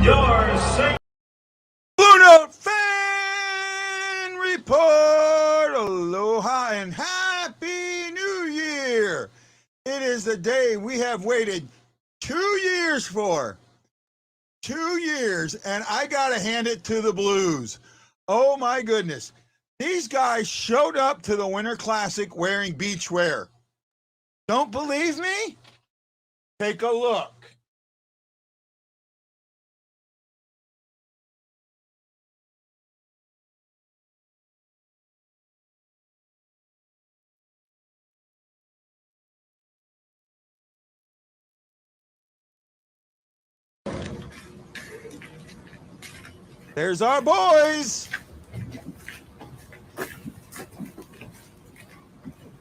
your St. BlueNote Fan Report. Aloha and Happy New Year. It is the day we have waited 2 years for. 2 years, and I got to hand it to the Blues. Oh, my goodness. These guys showed up to the Winter Classic wearing beach wear. Don't believe me? Take a look. There's our boys.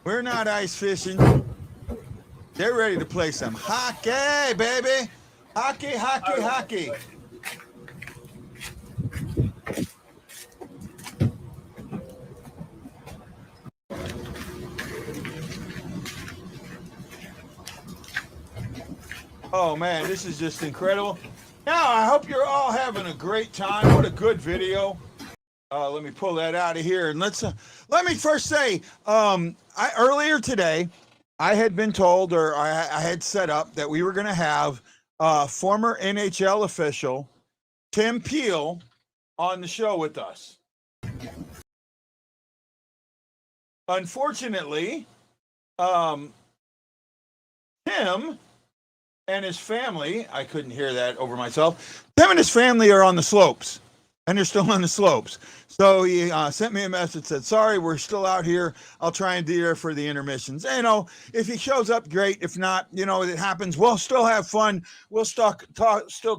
We're not ice fishing. They're ready to play some hockey, baby. Hockey, hockey, hockey. Oh, man, this is just incredible. Now, I hope you're all having a great time. What a good video. Let me pull that out of here. And let me first say, earlier today, I had been told, or I had set up that we were going to have former NHL official Tim Peel on the show with us. Unfortunately, Tim and his family, I couldn't hear that over myself. Tim and his family are on the slopes, and they're still on the slopes. So he sent me a message, said, sorry, we're still out here. I'll try and be there for the intermissions. And, if he shows up, great. If not, it happens. We'll still have fun. We'll still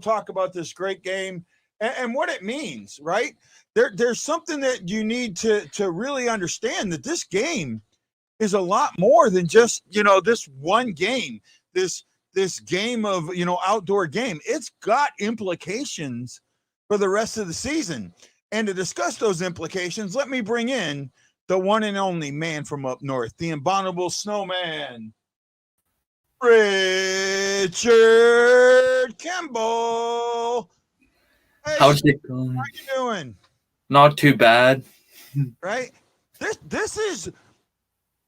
talk about this great game and what it means, right? There's something that you need to really understand, that this game is a lot more than just, this one game, this game of, outdoor game. It's got implications for the rest of the season. And to discuss those implications, let me bring in the one and only man from up north, the abominable snowman, Richard Campbell. Hey, how's it going? How you doing? Not too bad. Right? This is...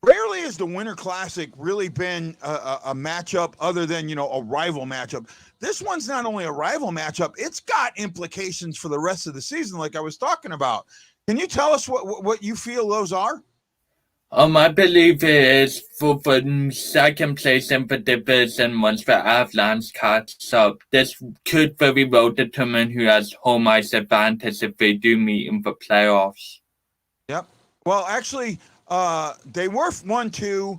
Rarely has the Winter Classic really been a matchup other than, a rival matchup. This one's not only a rival matchup, it's got implications for the rest of the season, like I was talking about. Can you tell us what you feel those are? I believe it is for the second place in the division once the Avalanche catch up. This could very well determine who has home ice advantage if they do meet in the playoffs. Yep. Well, actually... they were 1-2.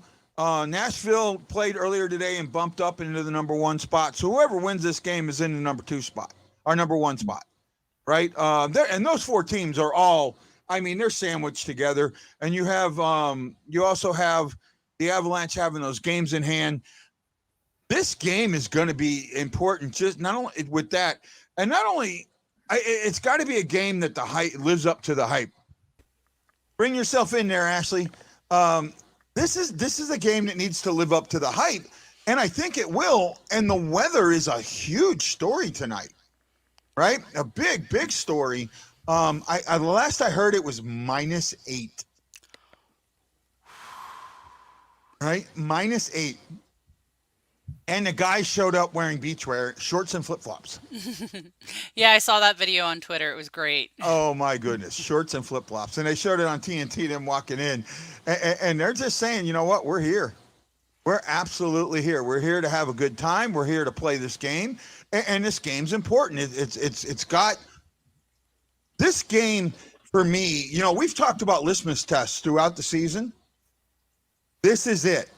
Nashville played earlier today and bumped up into the number 1 spot. So whoever wins this game is in the number 2 spot, or number 1 spot, right? And those 4 teams are all, they're sandwiched together. And you have, you also have the Avalanche having those games in hand. This game is going to be important, just not only with that, and not only, it's got to be a game that the hype lives up to the hype. Bring yourself in there, Ashley. This is a game that needs to live up to the hype, and I think it will. And the weather is a huge story tonight, right? A big story. The last I heard, it was -8. Right, -8. And the guy showed up wearing beachwear, shorts and flip-flops. Yeah, I saw that video on Twitter. It was great. Oh, my goodness. Shorts and flip-flops. And they showed it on TNT, them walking in. And they're just saying, you know what? We're here. We're absolutely here. We're here to have a good time. We're here to play this game. And this game's important. It's got this game for me. We've talked about litmus tests throughout the season. This is it.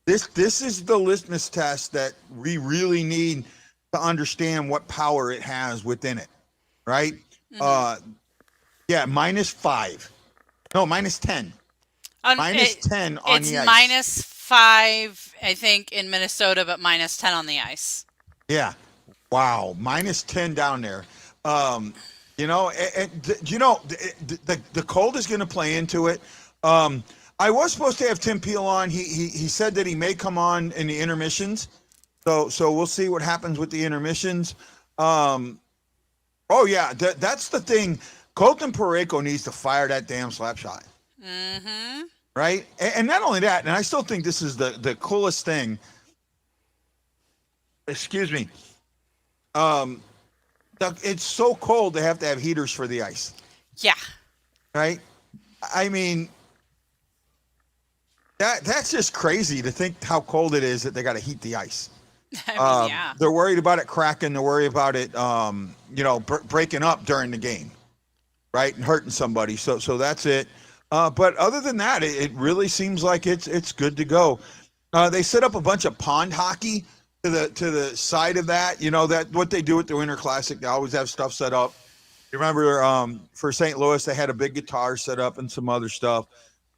This is the litmus test that we really need to understand what power it has within it, right? Mm-hmm. -5. No, -10. -10 on the ice. It's -5, I think, in Minnesota, but -10 on the ice. Yeah. Wow. -10 down there. The cold is going to play into it. I was supposed to have Tim Peel on. He said that he may come on in the intermissions. So we'll see what happens with the intermissions. Oh yeah, that's the thing. Colton Parayko needs to fire that damn slap shot. Mm-hmm. Right? And not only that, and I still think this is the coolest thing. Excuse me. It's so cold they have to have heaters for the ice. Yeah. Right? I mean, that's just crazy to think how cold it is that they got to heat the ice. I mean, yeah. They're worried about it cracking. They're worried about it, breaking up during the game, right, and hurting somebody. So that's it. But other than that, it really seems like it's good to go. They set up a bunch of pond hockey to the side of that. You know that what they do at the Winter Classic. They always have stuff set up. You remember for St. Louis, they had a big guitar set up and some other stuff.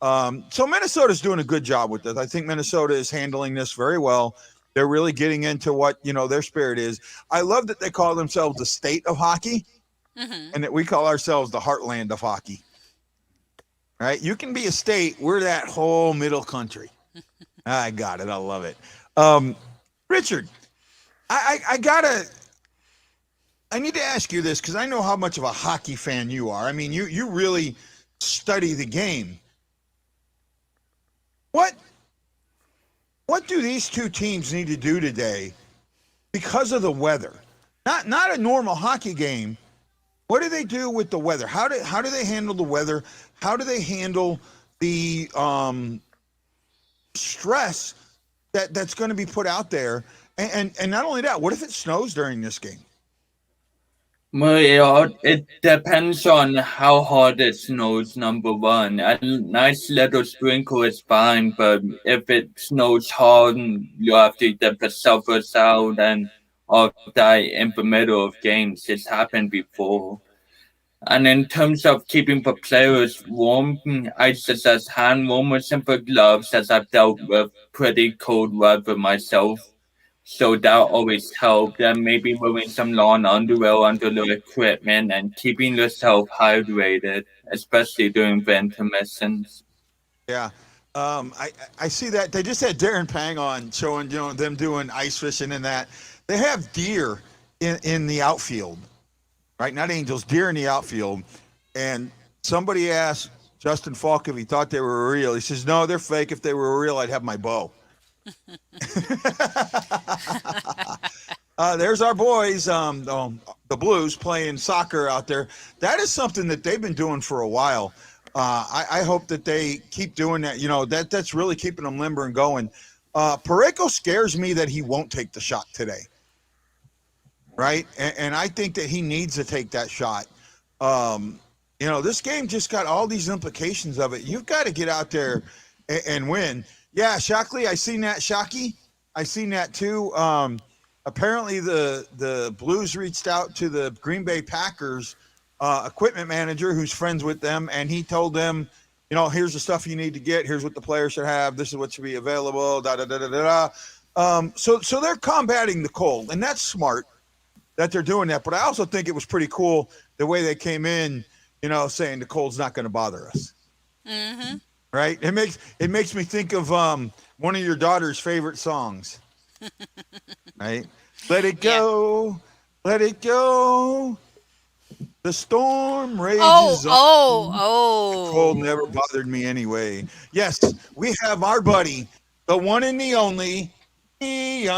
So Minnesota's doing a good job with this. I think Minnesota is handling this very well. They're really getting into what, their spirit is. I love that they call themselves the state of hockey, and that we call ourselves the heartland of hockey. Right? You can be a state. We're that whole middle country. I got it. I love it. Richard, I need to ask you this because I know how much of a hockey fan you are. I mean, you really study the game. What do these two teams need to do today because of the weather? Not a normal hockey game. What do they do with the weather? How do they handle the weather? How do they handle the stress that's going to be put out there? And not only that, what if it snows during this game? Well, it depends on how hard it snows, number one. A nice little sprinkle is fine, but if it snows hard, you have to get the shovels out and all that in the middle of games. It's happened before. And in terms of keeping the players warm, I suggest hand warmers and the gloves, as I've dealt with pretty cold weather myself. So that always helped. And maybe wearing some lawn underwear under the equipment and keeping yourself hydrated, especially during the intermissions. Yeah. I see that. They just had Darren Pang on showing, them doing ice fishing and that. They have deer in the outfield, right? Not angels, deer in the outfield. And somebody asked Justin Falk if he thought they were real. He says, no, they're fake. If they were real, I'd have my bow. There's our boys, the Blues playing soccer out there. That is something that they've been doing for a while. I hope that they keep doing that. That's really keeping them limber and going. Parayko scares me that he won't take the shot today. Right. And I think that he needs to take that shot. This game just got all these implications of it. You've got to get out there and win. Yeah, Shockley, I seen that. Shockey, I seen that too. Apparently the Blues reached out to the Green Bay Packers equipment manager who's friends with them, and he told them, here's the stuff you need to get. Here's what the players should have. This is what should be available. So they're combating the cold, and that's smart that they're doing that. But I also think it was pretty cool the way they came in, saying the cold's not going to bother us. Mm-hmm. Right? It makes me think of one of your daughter's favorite songs. Right? Let it go. Yeah. Let it go. The storm rages on. The cold never bothered me anyway. Yes, we have our buddy, the one and the only Ian.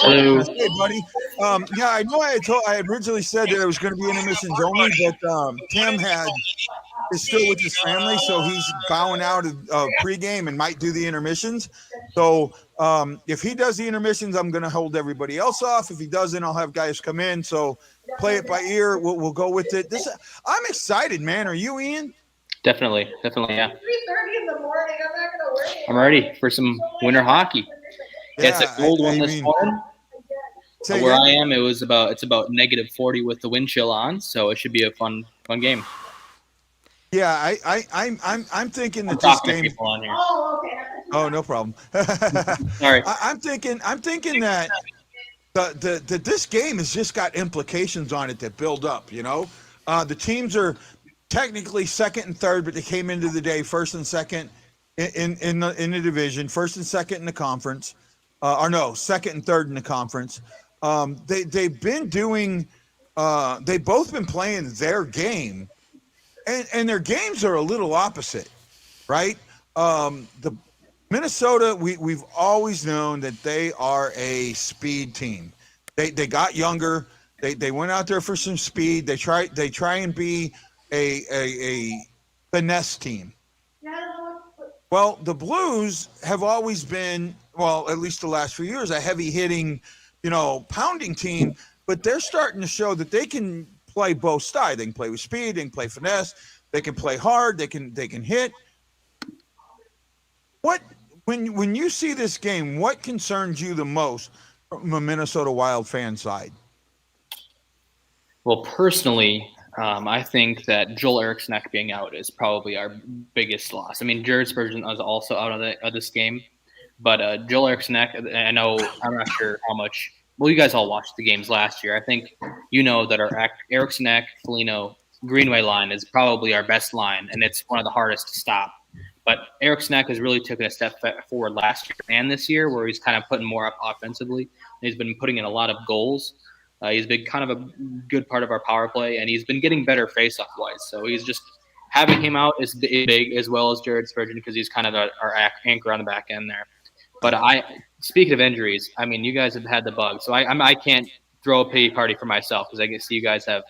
Hello. Hey, buddy. I know I had originally said that it was going to be intermissions only, but Tim is still with his family, so he's bowing out of pregame and might do the intermissions. So if he does the intermissions, I'm going to hold everybody else off. If he doesn't, I'll have guys come in. So play it by ear. We'll go with it. I'm excited, man. Are you, Ian? Definitely, yeah. 3:30 in the morning. I'm not gonna worry. I'm ready for some winter hockey. Yeah, it's a cold one this morning. Where I am, it's about -40 with the wind chill on, so it should be a fun game. Yeah, I'm thinking that this game. On here. Oh, okay. Oh, no problem. Sorry. I'm thinking that that this game has just got implications on it that build up. The teams are technically second and third, but they came into the day first and second in the division, first and second in the conference. or no, second and third in the conference. They've been doing. They've both been playing their game, and their games are a little opposite, right? The Minnesota, we've always known that they are a speed team. They got younger. They went out there for some speed. They try and be a finesse team. Well, the Blues have always been, well, at least the last few years, a heavy hitting, pounding team. But they're starting to show that they can play both sides. They can play with speed. They can play finesse. They can play hard. They can hit. When you see this game, what concerns you the most from a Minnesota Wild fan side? Well, personally, I think that Joel Eriksson being out is probably our biggest loss. I mean, Jared Spurgeon was also out of this game, but Joel Eriksson, I know, I'm not sure how much. Well, you guys all watched the games last year. I think that our Eriksson, Foligno, Greenway line is probably our best line, and it's one of the hardest to stop. But Eriksson has really taken a step forward last year and this year, where he's kind of putting more up offensively. He's been putting in a lot of goals. He's been kind of a good part of our power play, and he's been getting better face-off wise. So he's just having him out is big, as well as Jared Spurgeon, because he's kind of our anchor on the back end there. But speaking of injuries, I mean, you guys have had the bug, so I can't throw a pity party for myself, because I can see you guys have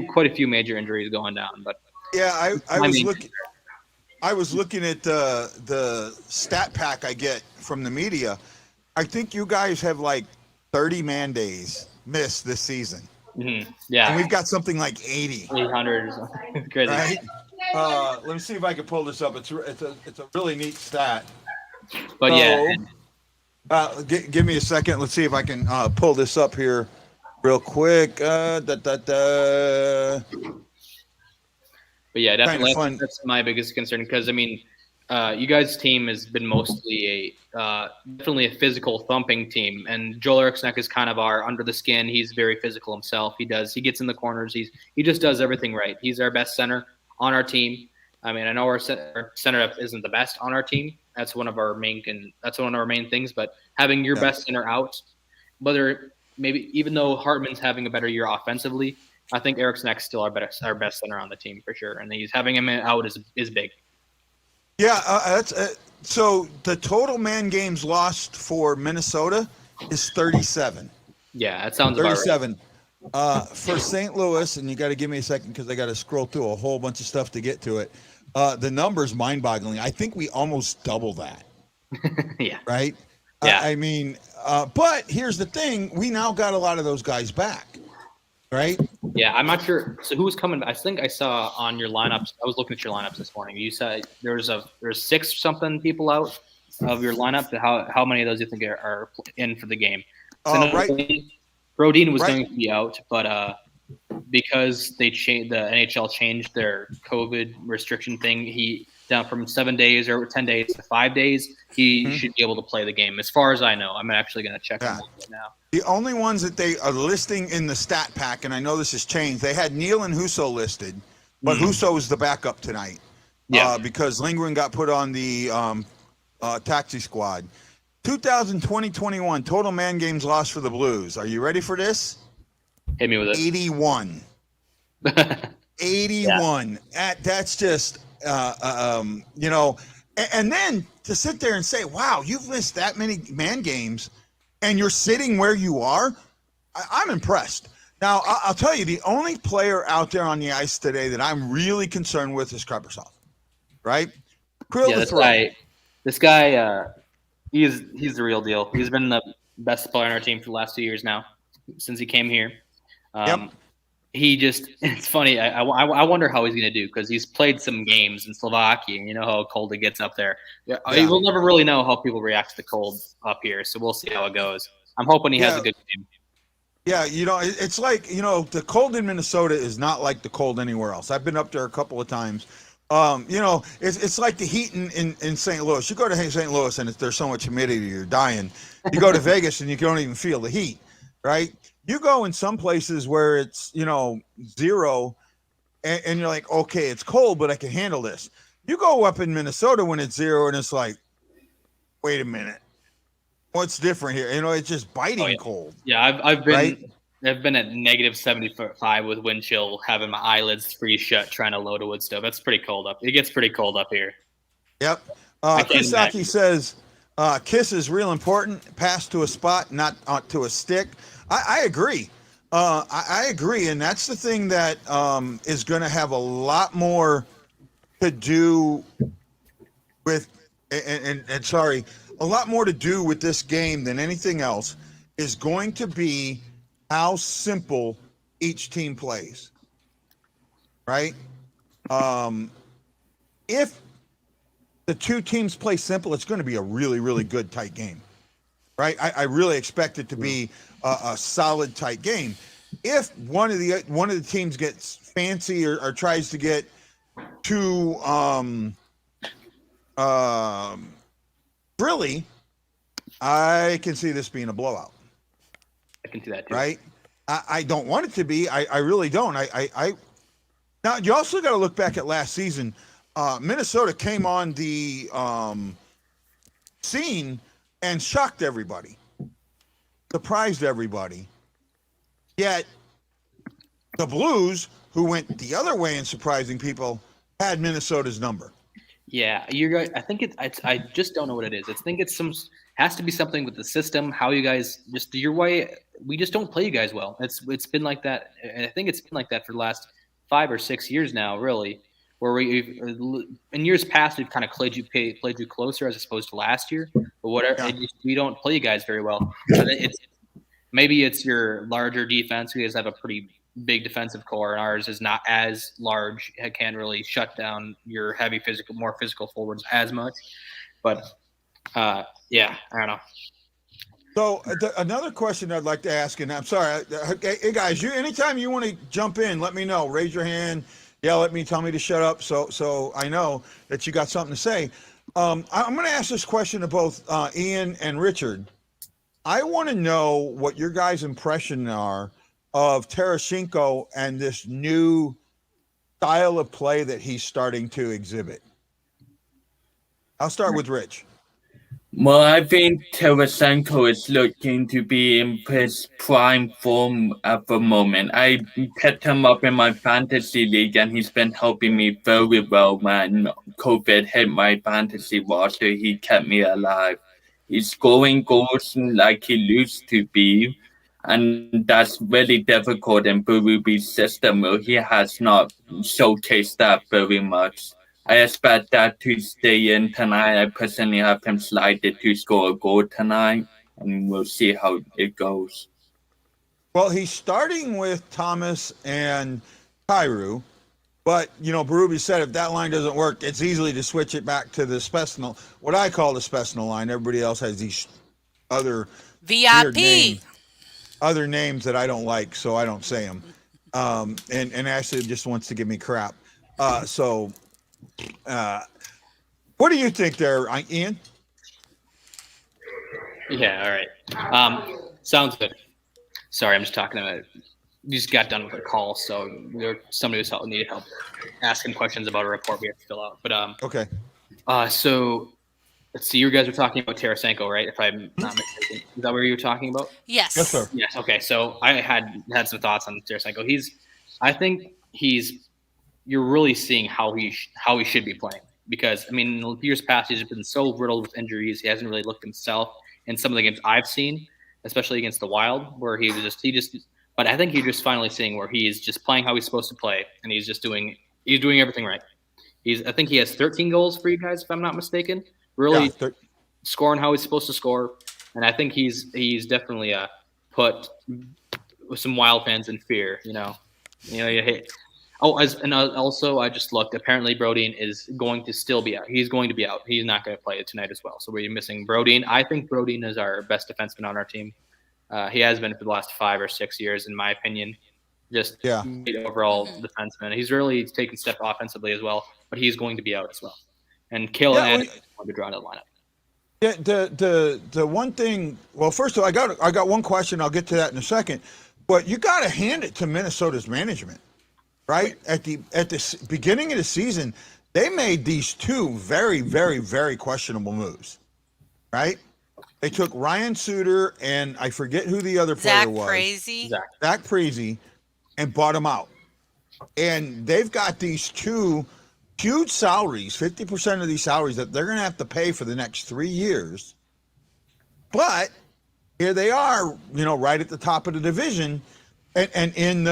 quite a few major injuries going down. But yeah, I was looking at the stat pack I get from the media. I think you guys have like 30 man days missed this season. Mm-hmm. Yeah, and we've got something like 800 or something. Crazy. Right? Let me see if I can pull this up. It's a really neat stat. But give me a second. Let's see if I can pull this up here real quick. But yeah, definitely that's my biggest concern, because I mean, you guys' team has been mostly definitely a physical thumping team, and Joel Eriksson is kind of our under the skin. He's very physical himself. He gets in the corners. He just does everything right. He's our best center on our team. I mean, I know our center isn't the best on our team. That's one of our main things. But having your best center out, whether maybe even though Hartman's having a better year offensively, I think Eriksson is still our best center on the team for sure, and he's having him out is big. Yeah, that's so the total man games lost for Minnesota is 37. Yeah, that sounds 37. About right. For St. Louis, and you got to give me a second because I got to scroll through a whole bunch of stuff to get to it. The number's mind-boggling. I think we almost double that. Yeah. Right? Yeah. I mean, but here's the thing. We now got a lot of those guys back. Right? Yeah, I'm not sure. So who's coming? I think I saw on your lineups. I was looking at your lineups this morning. You said there's 6 something people out of your lineup. How many of those do you think are in for the game? So right. Brodin was going to be out, but because the NHL changed their COVID restriction thing, he down from 7 days or 10 days to 5 days. He should be able to play the game, as far as I know. I'm actually going to check him out right now. The only ones that they are listing in the stat pack, and I know this has changed, they had Neal and Husso listed, but Husso is the backup tonight. Yeah. Because Lindgren got put on the taxi squad. 2020-21 total man games lost for the Blues. Are you ready for this? Hit me with it. 81. 81. Yeah. That's just, and then to sit there and say, wow, you've missed that many man games and you're sitting where you are, I'm impressed. Now, I'll tell you, the only player out there on the ice today that I'm really concerned with is Kaprizov, right? This guy, he's the real deal. He's been the best player on our team for the last 2 years now, since he came here. It's funny. I wonder how he's going to do, because he's played some games in Slovakia, and you know how cold it gets up there. We'll never really know how people react to the cold up here, so we'll see how it goes. I'm hoping he has a good game. Yeah, it's like, the cold in Minnesota is not like the cold anywhere else. I've been up there a couple of times. It's like the heat in St. Louis. You go to St. Louis and there's so much humidity, you're dying. You go to Vegas and you don't even feel the heat, right? You go in some places where it's, 0 and you're like, okay, it's cold, but I can handle this. You go up in Minnesota when it's 0 and it's like, wait a minute. What's different here? It's just biting yeah. cold. Yeah, I've been Right? I've been at negative 75 with wind chill, having my eyelids freeze shut, trying to load a wood stove. That's pretty cold up. It gets pretty cold up here. Yep. I can't Chris Saki imagine. says, kiss is real important. Pass to a spot, not to a stick. I agree. I agree. And that's the thing that is going to have a lot more to do with, and sorry, a lot more to do with this game than anything else is going to be how simple each team plays. Right? If the two teams play simple, it's going to be a really, really good tight game, right? I really expect it to be a solid tight game. If one of the teams gets fancy or tries to get too frilly, I can see this being a blowout. I can see that too. Right? I don't want it to be. I really don't. Now you also got to look back at last season. Minnesota came on the scene and shocked everybody, surprised everybody. Yet the Blues, who went the other way in surprising people, had Minnesota's number. Yeah, you're right. I think I just don't know what it is. I think it's has to be something with the system. How you guys just your way. We just don't play you guys well. It's been like that. And I think it's been like that for the last 5 or 6 years now, really. Where in years past we've kind of played you closer as opposed to last year. But whatever, we don't play you guys very well. Maybe it's your larger defense. You guys have a pretty big defensive core, and ours is not as large. It can't really shut down your more physical forwards as much. But yeah, I don't know. So another question I'd like to ask, and I'm sorry, hey guys, anytime you want to jump in, let me know. Raise your hand, yell at me, tell me to shut up, so I know that you got something to say. I'm going to ask this question to both Ian and Richard. I want to know what your guys' impression are of Tarasenko and this new style of play that he's starting to exhibit. I'll start with Rich. Well, I think Tarasenko is looking to be in his prime form at the moment. I picked him up in my fantasy league, and he's been helping me very well when COVID hit my fantasy roster. He kept me alive. He's scoring goals like he used to be, and that's really difficult in Berube's system, where he has not showcased that very much. I expect that to stay in tonight. I personally have him slided to score a goal tonight, and we'll see how it goes. Well, he's starting with Thomas and Kyrou, but, Berube said if that line doesn't work, it's easily to switch it back to the Spesnal, what I call the Spesnal line. Everybody else has these other VIP. Other names that I don't like, so I don't say them. And Ashley just wants to give me crap. What do you think there, Ian? Yeah, all right. Sounds good. Sorry, I'm just talking about. You just got done with a call, so somebody needed help asking questions about a report we have to fill out. But okay. So let's see. You guys were talking about Tarasenko, right? If I'm not mistaken, is that what you were talking about? Yes. Yes, sir. Yes. Okay. So I had some thoughts on Tarasenko. I think you're really seeing how he should be playing, because in the years past he's been so riddled with injuries. He hasn't really looked himself in some of the games I've seen, especially against the Wild, where he just. But I think you're just finally seeing where he's just playing how he's supposed to play, and he's doing everything right. I think he has 13 goals for you guys, if I'm not mistaken. Really scoring how he's supposed to score, and I think he's definitely put some Wild fans in fear. Also, I just looked. Apparently, Brodin is going to still be out. He's going to be out. He's not going to play tonight as well. So we're missing Brodin. I think Brodin is our best defenseman on our team. He has been for the last 5 or 6 years, in my opinion. Just overall defenseman. He's really taken step offensively as well, but he's going to be out as well. And Kalen is going to draw the lineup. Yeah, the one thing. Well, first of all, I got one question. I'll get to that in a second. But you got to hand it to Minnesota's management, right? At the beginning of the season, they made these two very, very, very questionable moves, right? They took Ryan Suter and I forget who the other player Zach was. Crazy. Zach Parise, and bought him out. And they've got these two huge salaries, 50% of these salaries that they're going to have to pay for the next 3 years. But here they are, right at the top of the division. And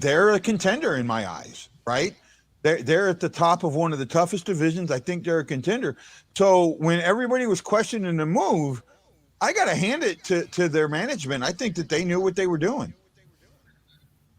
they're a contender in my eyes, right? They're at the top of one of the toughest divisions. I think they're a contender. So when everybody was questioning the move, I got to hand it to their management. I think that they knew what they were doing.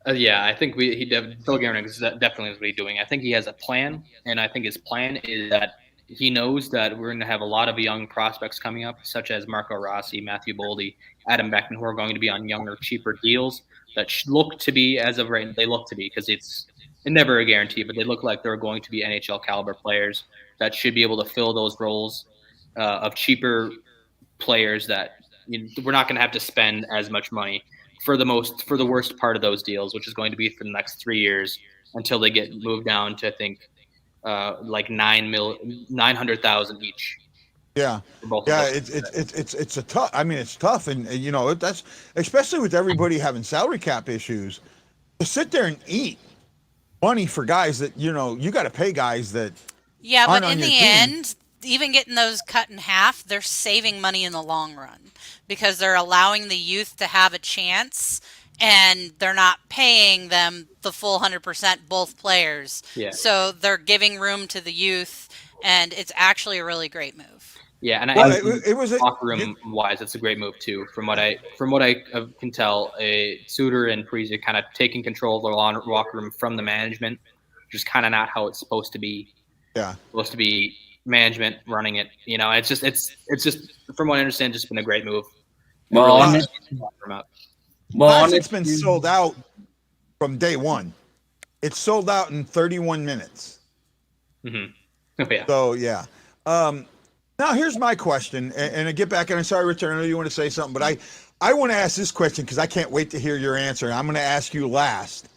Yeah, I think Phil Garrick definitely is what he's doing. I think he has a plan, and I think his plan is that he knows that we're going to have a lot of young prospects coming up, such as Marco Rossi, Matthew Boldy, Adam Beckman, who are going to be on younger, cheaper deals that look to be, as of right, they look to be, because it's never a guarantee, but they look like they're going to be NHL caliber players that should be able to fill those roles of cheaper players that we're not going to have to spend as much money for the worst part of those deals, which is going to be for the next 3 years until they get moved down to, I think, like 900,000 each. Yeah, it's a tough. I mean, it's tough, and that's especially with everybody having salary cap issues. To sit there and eat money for guys that you got to pay guys that. Yeah, but in the end, even getting those cut in half, they're saving money in the long run because they're allowing the youth to have a chance, and they're not paying them the full 100% both players. Yeah. So they're giving room to the youth, and it's actually a really great move. Yeah, and it was locker room wise, it's a great move too. From what I can tell, Suter and Parise are kind of taking control of the locker room from the management, which is kind of not how it's supposed to be. Yeah, it's supposed to be management running it. It's just from what I understand, just been a great move. It's been sold out from day one. It's sold out in 31 minutes. Mm-hmm. Oh, yeah. So yeah. Now here's my question, and I get back, and I'm sorry, Richard, I know you want to say something, but I want to ask this question because I can't wait to hear your answer. I'm going to ask you last.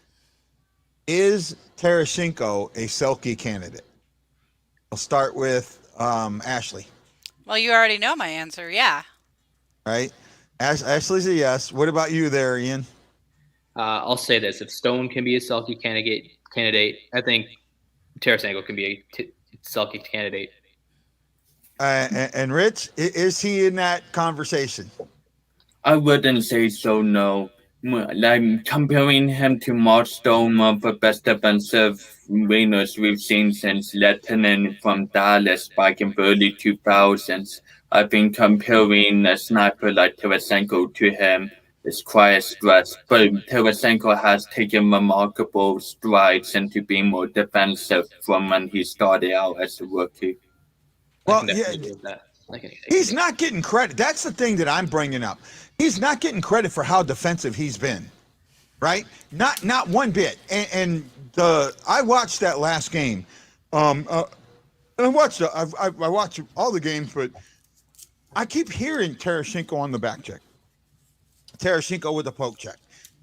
Is Tarasenko a Selke candidate? I'll start with Ashley. Well, you already know my answer, yeah. Right? Ashley's a yes. What about you there, Ian? I'll say this. If Stone can be a Selke candidate, I think Tarasenko can be a Selke candidate. And Rich, is he in that conversation? I wouldn't say so, no. I'm comparing him to Mark Stone, one of the best defensive winners we've seen since Lettinen from Dallas back in the early 2000s. I've been comparing a sniper like Tarasenko to him. It's quite a stretch, but Tarasenko has taken remarkable strides into being more defensive from when he started out as a rookie. Well, yeah, he's not getting credit. That's the thing that I'm bringing up. He's not getting credit for how defensive he's been, right? Not one bit. And I watched that last game. And I watched all the games, but I keep hearing Tarasenko on the back check, Tarasenko with the poke check,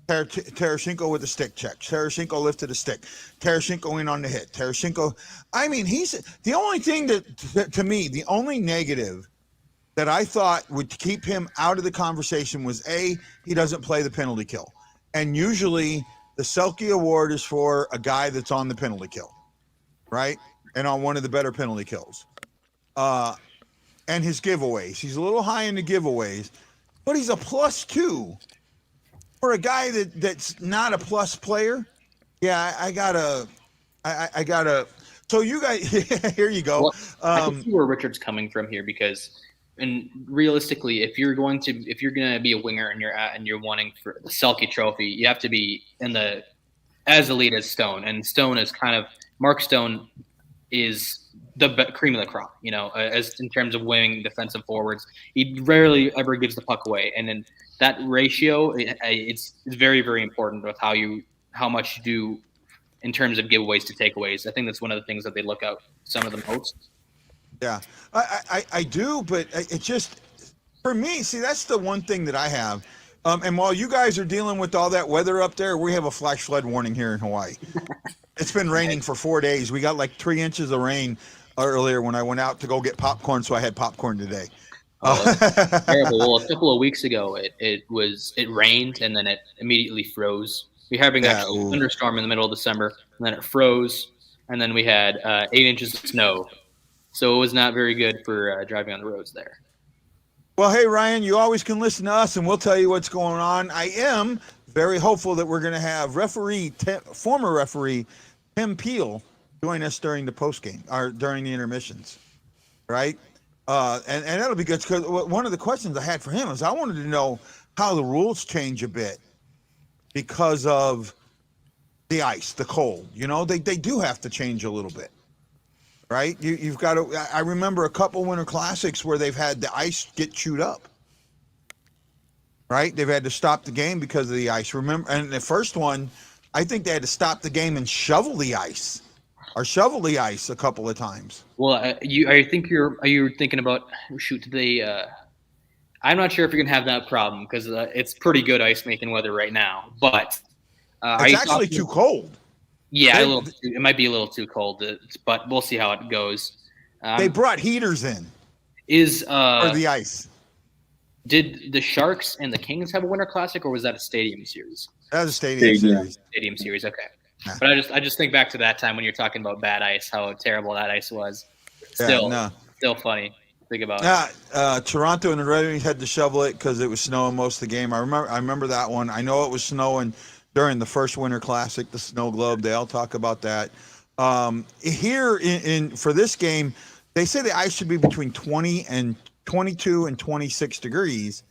Tarasenko with the stick check, Tarasenko lifted a stick, Tarasenko in on the hit, Tarasenko. I mean, he's the only thing that to me, the only negative that I thought would keep him out of the conversation was he doesn't play the penalty kill. And usually the Selke award is for a guy that's on the penalty kill, right? And on one of the better penalty kills. And his giveaways. He's a little high in the giveaways, but he's a +2 for a guy that's not a plus player. Yeah, I gotta. So you guys, here you go. Well, I can see where Richard's coming from here because, and realistically, if you're gonna be a winger and you're wanting for the Selke Trophy, you have to be as elite as Stone, and Stone is kind of Mark Stone is the cream of the crop, as in terms of winning defensive forwards. He rarely ever gives the puck away, and then that ratio, it's very, very important with how much you do in terms of giveaways to takeaways. I think that's one of the things that they look at some of the most. Yeah, I do, but it just, for me, see, that's the one thing that I have. And while you guys are dealing with all that weather up there, we have a flash flood warning here in Hawaii. It's been raining for 4 days. We got like 3 inches of rain earlier when I went out to go get popcorn, so I had popcorn today. Oh, that's terrible. Well, a couple of weeks ago, it rained and then it immediately froze. We were having a thunderstorm in the middle of December, and then it froze, and then we had 8 inches of snow. So it was not very good for driving on the roads there. Well, hey, Ryan, you always can listen to us, and we'll tell you what's going on. I am very hopeful that we're going to have former referee Tim Peel join us during the postgame or during the intermissions, right? And that'll be good because one of the questions I had for him is I wanted to know how the rules change a bit because of the ice, the cold. You know, they do have to change a little bit, right? You've got to. I remember a couple Winter Classics where they've had the ice get chewed up, right? They've had to stop the game because of the ice. Remember, and the first one, I think they had to stop the game and shovel the ice a couple of times. Well, are you thinking about I'm not sure if you're gonna have that problem because it's pretty good ice making weather right now, but it's actually too cold. Yeah, it might be a little too cold, but we'll see how it goes. They brought heaters in. For the ice. Did the Sharks and the Kings have a Winter Classic, or was that a Stadium Series? That was a Stadium Series. Stadium Series, okay. Yeah. But I just think back to that time when you're talking about bad ice, how terrible that ice was. Still funny. Think about it. Toronto and the Red Wings had to shovel it because it was snowing most of the game. I remember that one. I know it was snowing during the first Winter Classic, the Snow Globe. They all talk about that. Here for this game, they say the ice should be between 22 and 26 degrees,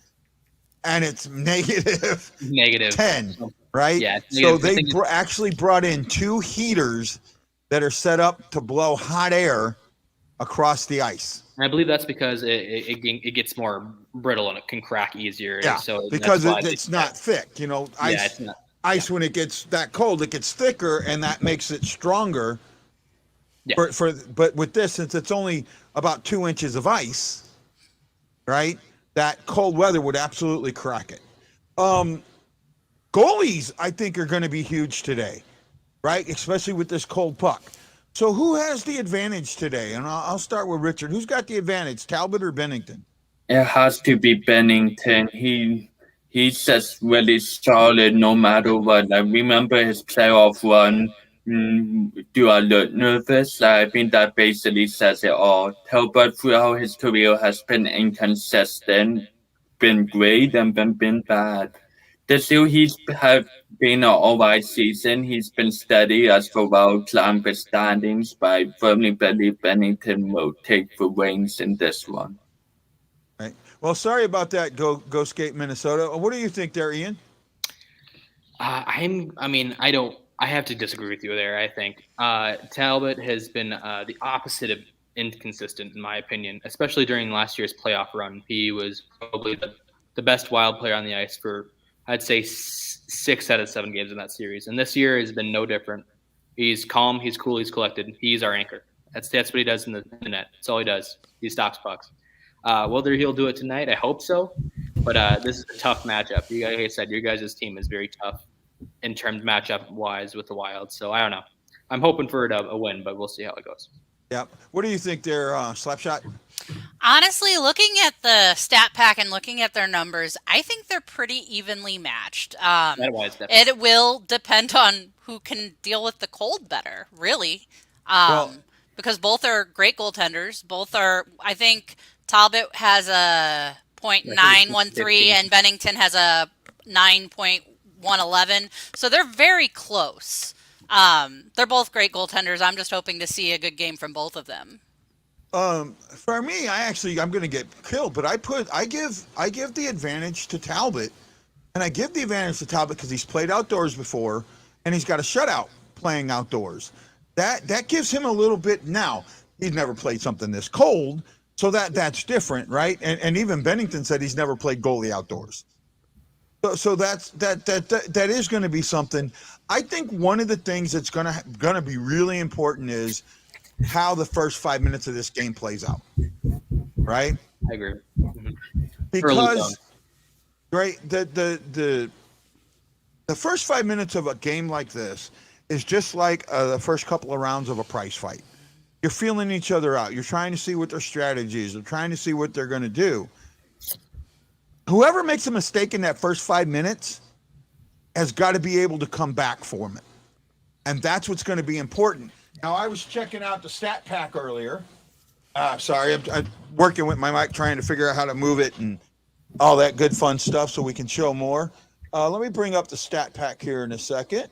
and it's negative 10, right? Yeah. So they actually brought in 2 heaters that are set up to blow hot air across the ice. And I believe that's because it gets more brittle and it can crack easier. Yeah, so because it's not thick. You know, ice when it gets that cold, it gets thicker, and that makes it stronger. Yeah. But with this, since it's only about 2 inches of ice, right? That cold weather would absolutely crack it. Goalies, I think, are going to be huge today, right? Especially with this cold puck. So who has the advantage today? And I'll start with Richard. Who's got the advantage, Talbot or Binnington? It has to be Binnington. He's just really solid no matter what. I remember his playoff run. Do I look nervous? I think that basically says it all. Talbot throughout his career has been inconsistent, been great, and been bad. This year he's been an all-right season. He's been steady as for well climb the standings, but I firmly believe Binnington will take the reins in this one. Right. Well, sorry about that, Go Skate Minnesota. What do you think there, Ian? I have to disagree with you there. I think Talbot has been the opposite of inconsistent, in my opinion, especially during last year's playoff run. He was probably the best Wild player on the ice for, I'd say, 6 out of 7 games in that series. And this year has been no different. He's calm, he's cool, he's collected. He's our anchor. That's what he does in the net. That's all he does. He stops pucks. Whether he'll do it tonight, I hope so. But this is a tough matchup. Like I said, your guys' team is very tough in terms matchup-wise with the Wild. So I don't know. I'm hoping for a win, but we'll see how it goes. Yeah. What do you think there, Slapshot? Honestly, looking at the stat pack and looking at their numbers, I think they're pretty evenly matched. It will depend on who can deal with the cold better, really. Because both are great goaltenders. Both are, I think Talbot has a .913 and Binnington has a 9.111. So they're very close. They're both great goaltenders. I'm just hoping to see a good game from both of them. For me, I'm going to get killed, but I give the advantage to Talbot, and I give the advantage to Talbot because he's played outdoors before, and he's got a shutout playing outdoors. That gives him a little bit. Now he's never played something this cold, so that's different, right? And even Binnington said he's never played goalie outdoors. So that is going to be something. I think one of the things that's going to be really important is how the first 5 minutes of this game plays out, right? I agree. Because, right, the first 5 minutes of a game like this is just like the first couple of rounds of a prize fight. You're feeling each other out. You're trying to see what their strategy is. You're trying to see what they're going to do. Whoever makes a mistake in that first 5 minutes has got to be able to come back from it. And that's what's going to be important. Now, I was checking out the stat pack earlier. Sorry, I'm working with my mic trying to figure out how to move it and all that good fun stuff so we can show more. Let me bring up the stat pack here in a second.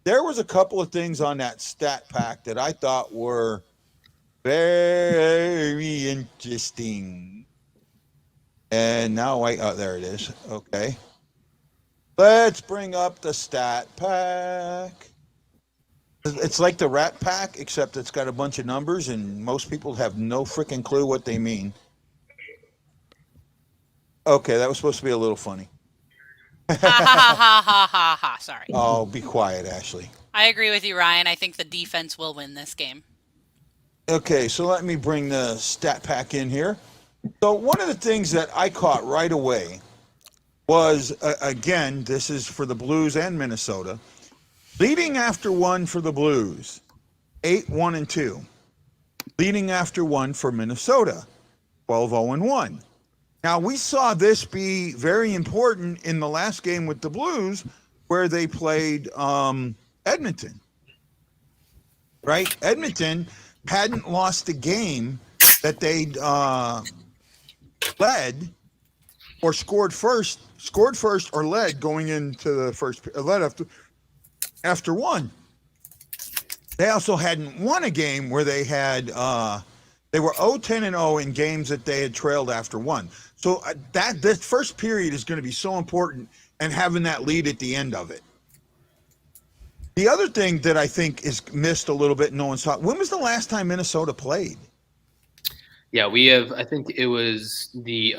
There was a couple of things on that stat pack that I thought were very interesting. And now there it is. Okay. Let's bring up the stat pack. It's like the Rat Pack, except it's got a bunch of numbers, and most people have no freaking clue what they mean. Okay, that was supposed to be a little funny. Ha ha ha ha ha ha. Sorry. Oh, be quiet, Ashley. I agree with you, Ryan. I think the defense will win this game. Okay, so let me bring the stat pack in here. So one of the things that I caught right away was, again, this is for the Blues and Minnesota. Leading after one for the Blues, 8-1-2. Leading after one for Minnesota, 12-0-1. Now, we saw this be very important in the last game with the Blues where they played Edmonton, right? Edmonton hadn't lost a game that they'd led or scored first or led going into the first, led after one. They also hadn't won a game where they had they were 0-10-0 in games that they had trailed after one. So this first period is going to be so important, and having that lead at the end of it. The other thing that I think is missed a little bit, no one's talking. When was the last time Minnesota played? Yeah, we have. I think it was the.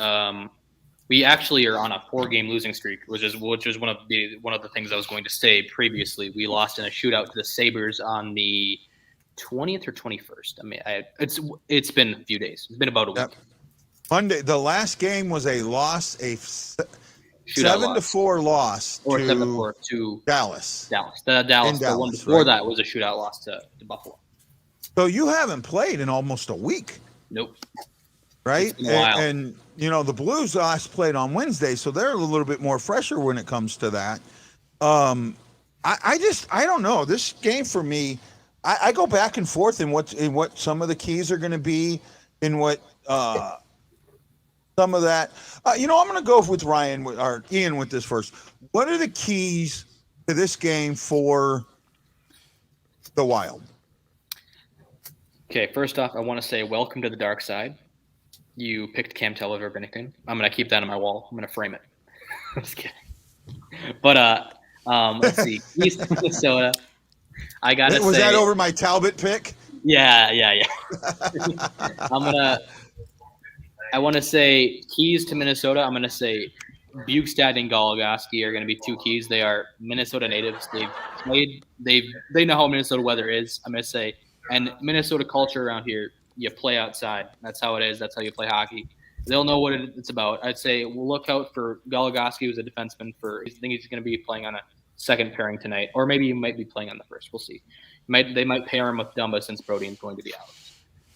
We actually are on a 4-game losing streak, which is one of the things I was going to say previously. We lost in a shootout to the Sabres on the 20th or 21st. I mean, it's been a few days. It's been about a week. Yep. Monday, the last game was a loss, 7-4 loss or to 7-4 to Dallas. The one before that was a shootout loss to Buffalo. So you haven't played in almost a week. Nope. Right? And you know, the Blues last played on Wednesday, so they're a little bit more fresher when it comes to that. I don't know. This game for me, I go back and forth in what some of the keys are going to be, in what some of that. I'm going to go with Ian with this first. What are the keys to this game for the Wild? Okay, first off, I want to say welcome to the dark side. You picked Cam Talbot over Binnington. I'm going to keep that on my wall. I'm going to frame it. I'm just kidding. But let's see. East Minnesota. I got to say. Was that over my Talbot pick? Yeah. I want to say keys to Minnesota. I'm going to say Bukestad and Goligoski are going to be two keys. They are Minnesota natives. They know how Minnesota weather is. I'm going to say, and Minnesota culture around here. You play outside. That's how it is. That's how you play hockey. They'll know what it's about. I'd say we'll look out for Goligoski, who's a defenseman. I think he's going to be playing on a second pairing tonight, or maybe he might be playing on the first. We'll see. They might pair him with Dumba since Brodeen's going to be out.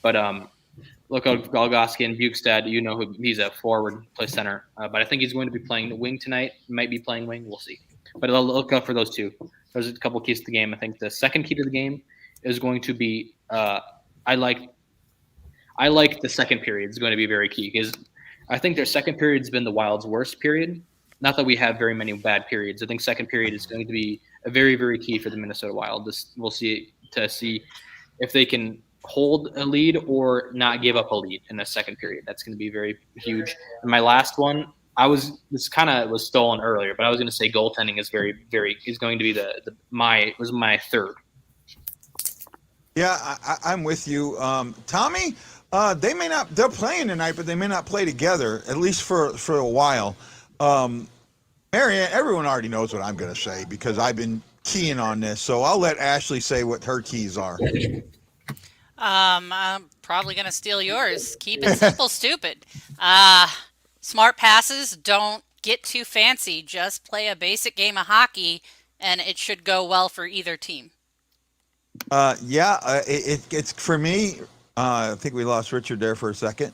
But look out for Goligoski and Bukestad. You know he's a forward, play center. But I think he's going to be playing the wing tonight. He might be playing wing. We'll see. But I'll look out for those two. There's a couple keys to the game. I think the second key to the game is going to be I like the second period is going to be very key, because I think their second period has been the Wild's worst period. Not that we have very many bad periods. I think second period is going to be a very, very key for the Minnesota Wild. We'll see if they can hold a lead or not give up a lead in the second period. That's going to be very huge. And my last one, this kind of was stolen earlier, but I was going to say goaltending is is going to be my third. Yeah, I'm with you, Tommy. They're playing tonight, but they may not play together, at least for a while. Marianne, everyone already knows what I'm going to say because I've been keying on this. So I'll let Ashley say what her keys are. I'm probably going to steal yours. Keep it simple, stupid. Smart passes, don't get too fancy. Just play a basic game of hockey, and it should go well for either team. It's for me. I think we lost Richard there for a second.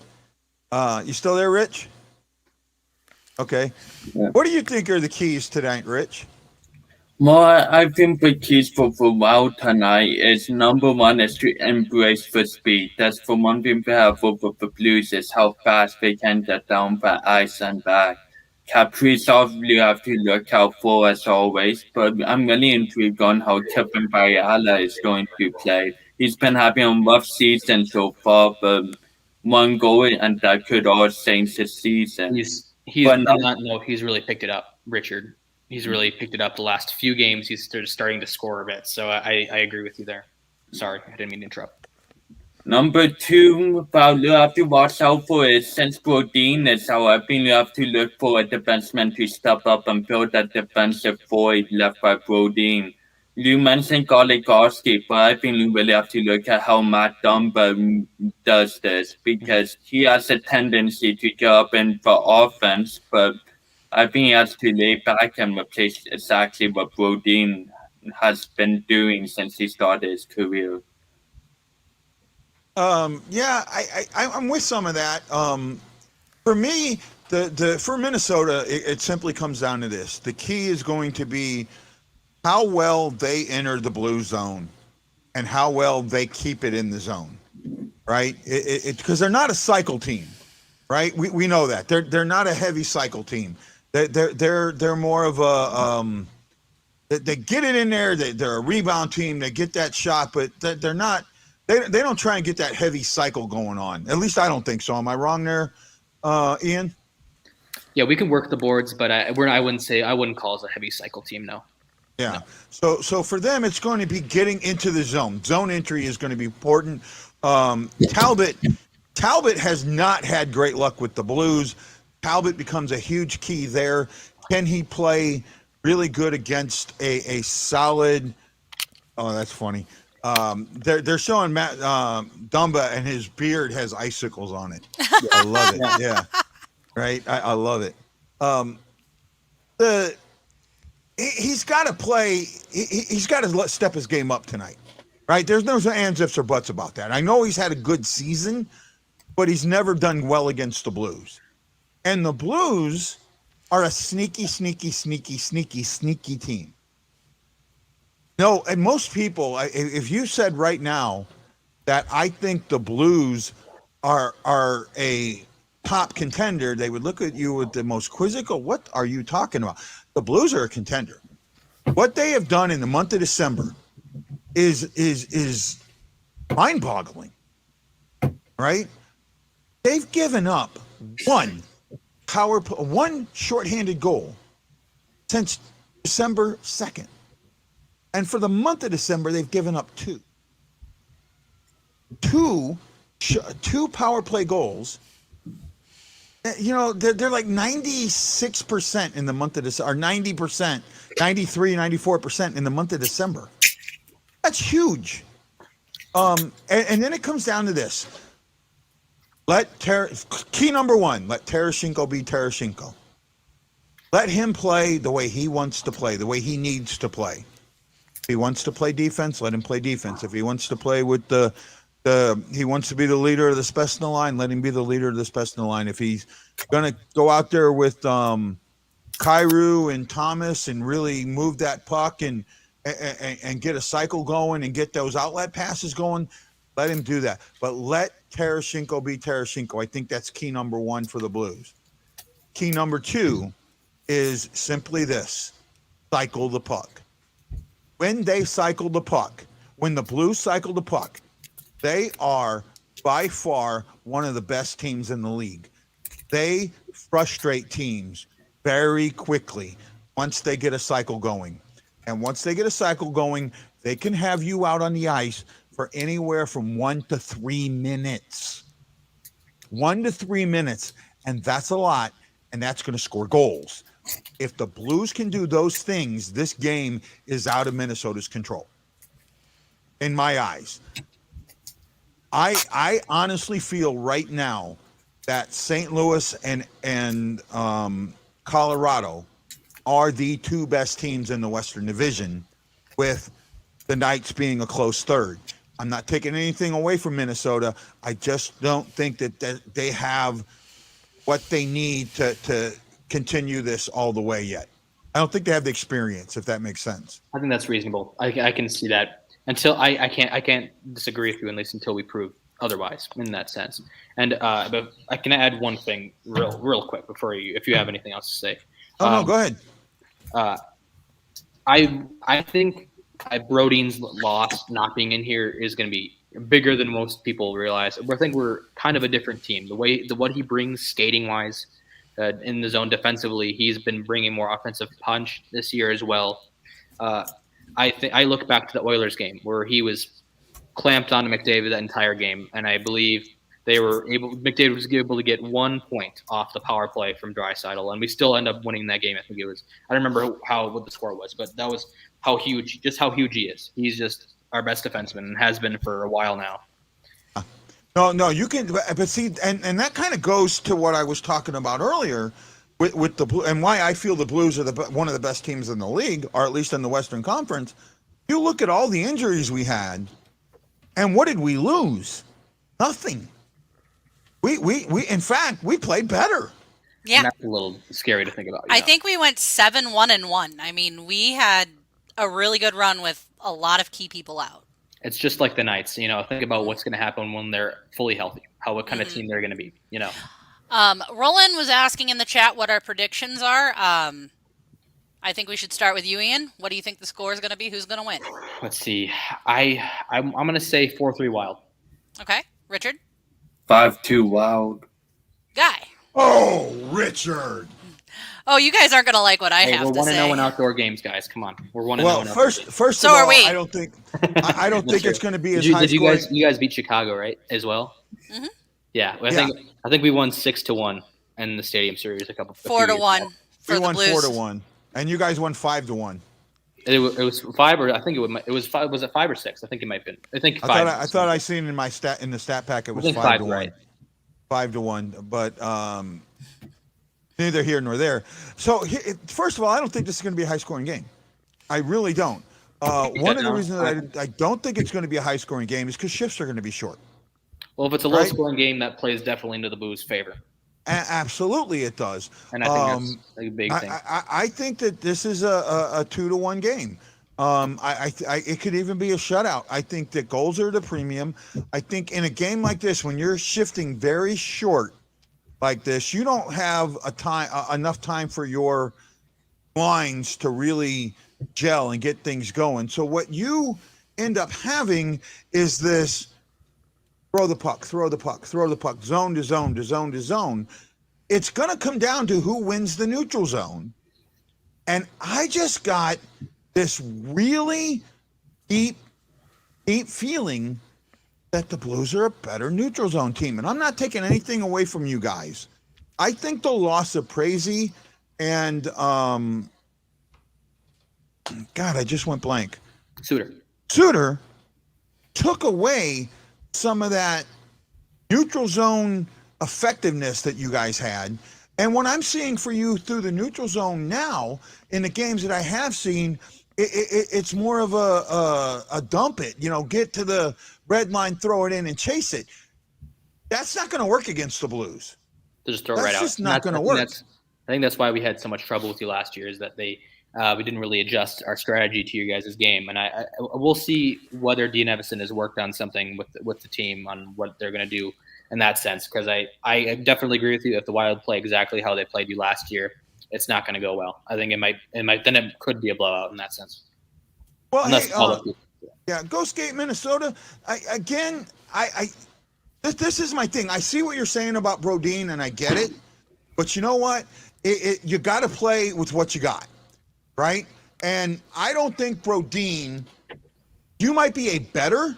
You still there, Rich? Okay. Yeah. What do you think are the keys tonight, Rich? Well, I think the keys for the wow tonight is number one is to embrace the speed. That's the one thing we have over the Blues is how fast they can get down the ice and back. Kaprizov, you have to look out for as always, but I'm really intrigued on how Kevin Barriala is going to play. He's been having a rough season so far, but one goal and that could all change his season. He's But on that note, he's really picked it up, Richard. He's really picked it up the last few games. He's starting to score a bit. So I agree with you there. Sorry, I didn't mean to interrupt. Number two, well, you have to watch out for is since Brodin is out, I think you have to look for a defenseman to step up and fill that defensive void left by Brodin. You mentioned Goligoski, but I think you really have to look at how Matt Dumba does this because he has a tendency to get up in the offense, but I think he has to lay back and replace exactly what Brodin has been doing since he started his career. I'm with some of that. For me, for Minnesota, it simply comes down to this. The key is going to be how well they enter the blue zone and how well they keep it in the zone, right? Because they're not a cycle team, right? We know that they're not a heavy cycle team. They're more of a they get it in there. They're a rebound team. They get that shot, but they're not. They don't try and get that heavy cycle going on. At least I don't think so. Am I wrong there, Ian? Yeah, we can work the boards, but I wouldn't call us a heavy cycle team. No. Yeah. No. So for them, it's going to be getting into the zone. Zone entry is going to be important. Talbot has not had great luck with the Blues. Talbot becomes a huge key there. Can he play really good against a solid? Oh, that's funny. They're showing Matt Dumba, and his beard has icicles on it. I love it. Yeah, right. I love it. He's got to play. He's got to step his game up tonight, right? There's no ands, ifs, or buts about that. I know he's had a good season, but he's never done well against the Blues, and the Blues are a sneaky team. No, and most people, if you said right now that I think the Blues are a top contender, they would look at you with the most quizzical. What are you talking about? The Blues are a contender. What they have done in the month of December is mind-boggling, right? They've given up one shorthanded goal since December 2nd. And for the month of December, they've given up two power play goals. You know, they're like 96% in the month of December, or 90%, 93, 94% in the month of December. That's huge. And then it comes down to this. Key number one, let Tarasenko be Tarasenko. Let him play the way he wants to play, the way he needs to play. If he wants to play defense, let him play defense. If he wants to play with he wants to be the leader of the special line, let him be the leader of the special line. If he's going to go out there with Kyrou and Thomas and really move that puck and get a cycle going and get those outlet passes going, let him do that. But let Tarasenko be Tarasenko. I think that's key number one for the Blues. Key number two is simply this: cycle the puck. When they cycle the puck, when the Blues cycle the puck, they are by far one of the best teams in the league. They frustrate teams very quickly once they get a cycle going. And once they get a cycle going, they can have you out on the ice for anywhere from 1 to 3 minutes. 1 to 3 minutes, and that's a lot, and that's going to score goals. If the Blues can do those things, this game is out of Minnesota's control. In my eyes. I honestly feel right now that St. Louis and Colorado are the two best teams in the Western Division, with the Knights being a close third. I'm not taking anything away from Minnesota. I just don't think that they have what they need to continue this all the way yet. I don't think they have the experience, if that makes sense. I think that's reasonable. I can see that. Until I can't disagree with you, at least until we prove otherwise in that sense. And but I can add one thing real quick before if you have anything else to say. No, go ahead. I think Brodeen's loss not being in here is going to be bigger than most people realize. I think we're kind of a different team. What he brings skating wise in the zone defensively, he's been bringing more offensive punch this year as well. I look back to the Oilers game where he was clamped on McDavid that entire game, and I believe McDavid was able to get 1 point off the power play from Draisaitl, and we still end up winning that game. I don't remember what the score was, but that was how huge he is. He's just our best defenseman and has been for a while now. No, you can, but see, and that kind of goes to what I was talking about earlier with the Blue, and why I feel the Blues are one of the best teams in the league, or at least in the Western Conference. You look at all the injuries we had, and what did we lose? Nothing. We in fact, we played better. Yeah, and that's a little scary to think about. I think we went 7-1-1. I mean, we had a really good run with a lot of key people out. It's just like the Knights, think about what's going to happen when they're fully healthy, what kind of team they're going to be, Roland was asking in the chat what our predictions are. I think we should start with you, Ian. What do you think the score is going to be? Who's going to win? Let's see. I'm going to say 4-3 Wild. Okay. Richard? 5-2 Wild. Guy? Oh, Richard. Oh, you guys aren't going to like what I have to say. We're 1-0 in outdoor games, guys. Come on. We're 1-0 Well, in first so of all, are we. I don't think it's going to be as high Did scoring. you guys beat Chicago, right, as well? Mm-hmm. Yeah. I think we won 6-1 in the Stadium Series a 4-1 for we the won Blues. 4-1, and you guys won 5-1. It was 5, or I think it was 5. Was it 5 or 6? I think it might have been. 5. I thought I seen in the stat pack it was 5-1. Right. 5-1, but neither here nor there. So first of all, I don't think this is going to be a high scoring game. I really don't. One of the reasons that I don't think it's going to be a high scoring game is because shifts are going to be short. Well, if it's a low scoring game, that plays definitely into the Blues' favor. Absolutely, it does. And I think that's a big thing. I think that this is a 2-1 game. It could even be a shutout. I think that goals are the premium. I think in a game like this, when you're shifting very short like this, you don't have enough time for your lines to really gel and get things going. So what you end up having is this throw the puck, zone to zone to zone to zone. It's going to come down to who wins the neutral zone. And I just got this really deep feeling that the Blues are a better neutral zone team. And I'm not taking anything away from you guys. I think the loss of Prezi and God, I just went blank. Suter took away some of that neutral zone effectiveness that you guys had. And what I'm seeing for you through the neutral zone now in the games that I have seen, it's more of a dump it, get to the red line, throw it in and chase it. That's not going to work against the Blues. Just throw it right out. That's just not going to work. I think that's why we had so much trouble with you last year, is that we didn't really adjust our strategy to your guys' game. And we'll see whether Dean Evison has worked on something with the team on what they're going to do in that sense. Because I definitely agree with you. If the Wild play exactly how they played you last year, it's not going to go well. I think it might. Then it could be a blowout in that sense. Well, go skate Minnesota. This is my thing. I see what you're saying about Brodeen, and I get it. But you know what? You got to play with what you got. Right? And I don't think Brodeen, you might be a better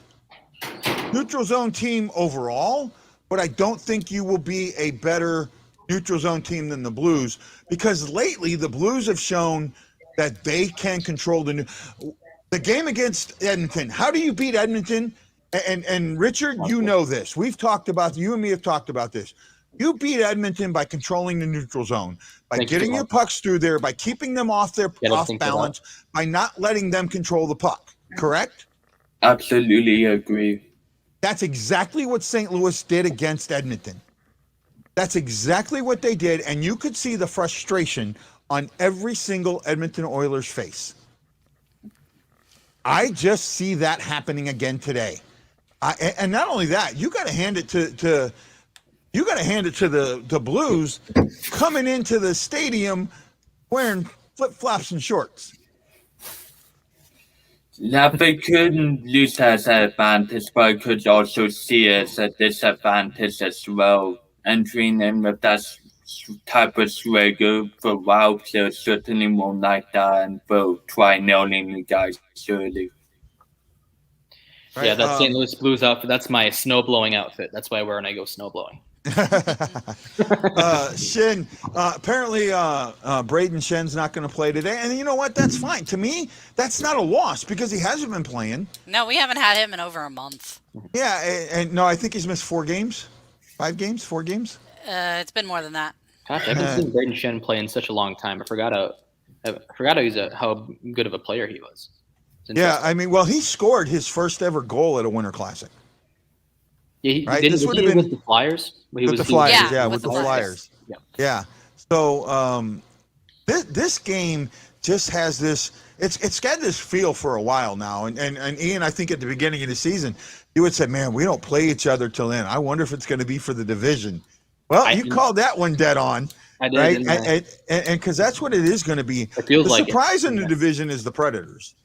neutral zone team overall, but I don't think you will be a better neutral zone team than the Blues, because lately the Blues have shown that they can control the game against Edmonton. How do you beat Edmonton? And Richard, you know this. You and me have talked about this. You beat Edmonton by controlling the neutral zone, by getting your pucks through there, by keeping them off balance, by not letting them control the puck. Correct? Absolutely agree. That's exactly what St. Louis did against Edmonton. That's exactly what they did, and you could see the frustration on every single Edmonton Oilers face. I just see that happening again today. And not only that, you got to hand it to the Blues coming into the stadium wearing flip-flops and shorts. Yeah, they couldn't lose as an advantage, but I could also see it as a disadvantage as well. Entering in with that type of swagger, the Wild players certainly won't like that and will try nailing you guys early. Right? Yeah, that's St. Louis Blues outfit. That's my snow blowing outfit. That's what I wear when I go snow blowing. Shin, apparently Braden Shen's not going to play today, and you know what? That's fine. To me, that's not a loss because he hasn't been playing. No, we haven't had him in over a month. Yeah, and no, I think he's missed 4 games, 5 games, 4 games. It's been more than that. Gosh, I haven't seen Braden Shen play in such a long time. I forgot how good of a player he was. Yeah, I mean, well, he scored his first ever goal at a Winter Classic. Yeah, right? This would have been with the Flyers. With the Flyers, Yeah, with the Flyers. Yeah. So this game just has this. It's got this feel for a while now. And Ian, I think at the beginning of the season, you would say, "Man, we don't play each other till then. I wonder if it's going to be for the division." Well, you called that one dead on. I did, right? And because that's what it is going to be. The surprise in the division is the Predators.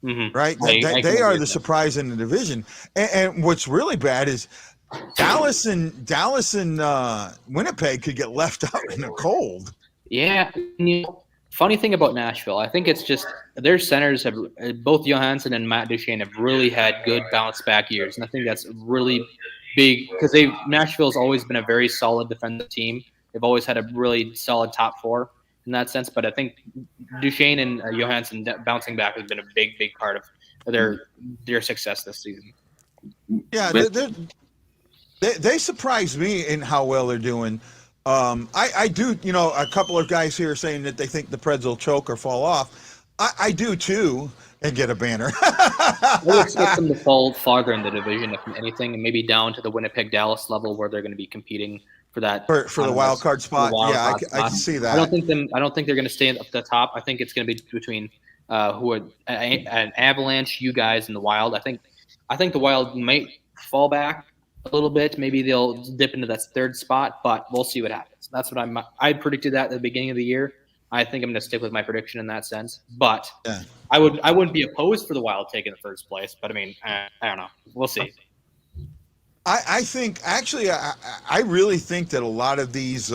Mm-hmm. Right? They are the surprise in the division. And what's really bad is Dallas and Winnipeg could get left out in the cold. Yeah. Funny thing about Nashville, I think it's just their centers have both Johansson and Matt Duchene have really had good bounce back years. And I think that's really big because Nashville's always been a very solid defensive team. They've always had a really solid top 4 in that sense. But I think Duchene and Johansson bouncing back has been a big part of their success this season. Yeah, they surprise me in how well they're doing. I do, a couple of guys here saying that they think the Preds will choke or fall off. I do too, and get a banner. I would expect them to fall farther in the division, if anything, and maybe down to the Winnipeg-Dallas level where they're going to be competing for that for the wild card spot. I can see that. I don't think they're going to stay up the top. I think it's going to be between who are an Avalanche, you guys, and the Wild. I think the Wild might fall back a little bit. Maybe they'll dip into that 3rd spot, but we'll see what happens. That's what I predicted that at the beginning of the year. I think I'm going to stick with my prediction in that sense. But yeah. I wouldn't be opposed for the Wild taking the 1st place. But I mean, I don't know. We'll see. I think actually, I really think that a lot of these